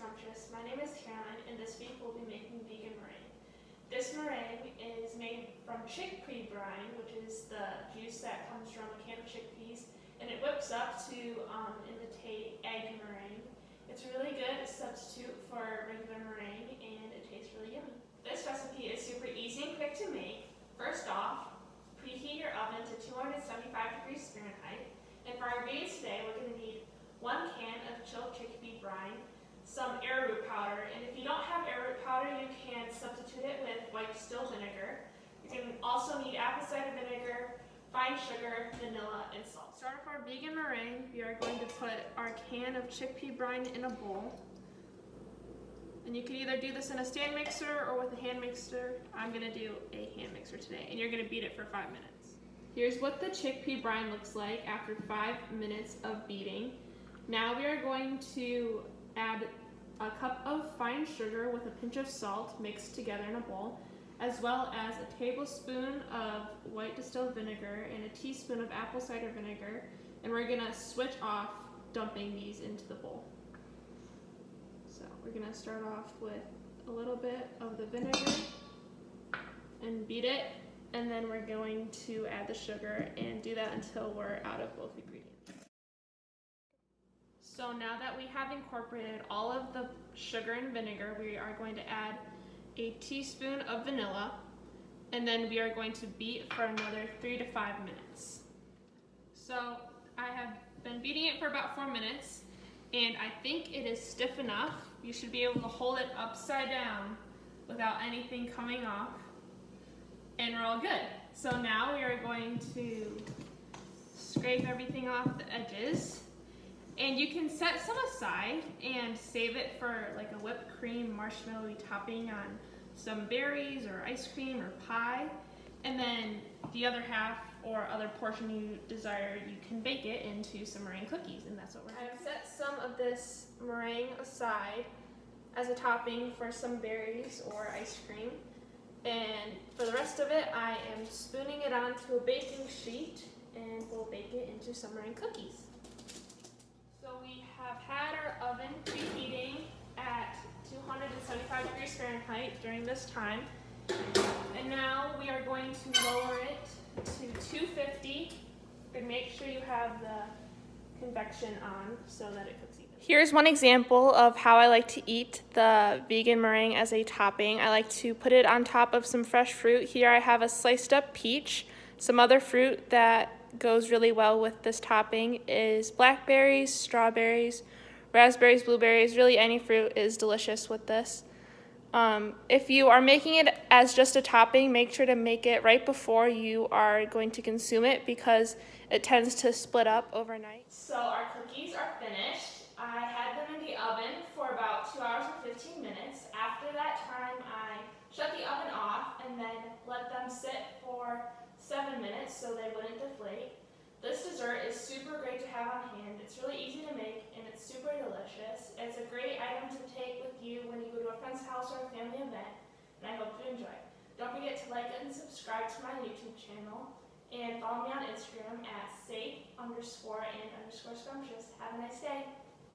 Scrumptious. My name is Caroline, and this week we'll be making vegan meringue. This meringue is made from chickpea brine, which is the juice that comes from a can of chickpeas, and it whips up to imitate egg meringue. It's really good substitute for regular meringue, and it tastes really yummy. This recipe is super easy and quick to make. First off, preheat your oven to 275 degrees Fahrenheit. And for our ingredients today, we're going to need 1 can of chilled chickpea brine, some arrowroot powder, and if you don't have arrowroot powder, you can substitute it with white distilled vinegar. You can also need apple cider vinegar, fine sugar, vanilla, and salt. To start off our vegan meringue, we are going to put our can of chickpea brine in a bowl. And you can either do this in a stand mixer or with a hand mixer. I'm going to do a hand mixer today, and you're going to beat it for 5 minutes. Here's what the chickpea brine looks like after 5 minutes of beating. Now we are going to add a cup of fine sugar with a pinch of salt mixed together in a bowl, as well as a tablespoon of white distilled vinegar and a teaspoon of apple cider vinegar, and we're going to switch off dumping these into the bowl. So we're going to start off with a little bit of the vinegar and beat it, and then we're going to add the sugar and do that until we're out of both ingredients. So now that we have incorporated all of the sugar and vinegar, we are going to add a teaspoon of vanilla, and then we are going to beat for another 3 to 5 minutes. So I have been beating it for about 4 minutes, and I think it is stiff enough. You should be able to hold it upside down without anything coming off, and we're all good. So now we are going to scrape everything off the edges. And you can set some aside and save it for like a whipped cream marshmallow topping on some berries or ice cream or pie. And then the other half or other portion you desire, you can bake it into some meringue cookies, and that's what we're doing. I've set some of this meringue aside as a topping for some berries or ice cream. And for the rest of it, I am spooning it onto a baking sheet, and we'll bake it into some meringue cookies. So we have had our oven preheating at 275 degrees Fahrenheit during this time. And now we are going to lower it to 250 and make sure you have the convection on so that it cooks even. Here's one example of how I like to eat the vegan meringue as a topping. I like to put it on top of some fresh fruit. Here I have a sliced up peach. Some other fruit that goes really well with this topping is blackberries, strawberries, raspberries, blueberries. Really any fruit is delicious with this. If you are making it as just a topping, make sure to make it right before you are going to consume it because it tends to split up overnight. So our cookies are finished. I had them in the oven for about 2 hours and 15 minutes. After that time, I shut the oven off and then let them sit for 7 minutes so they wouldn't deflate. This dessert is super great to have on hand. It's really easy to make and it's super delicious. It's a great item to take with you when you go to a friend's house or a family event, and I hope you enjoy. Don't forget to like and subscribe to my YouTube channel and follow me on Instagram at safe_and_scrumptious. Have a nice day.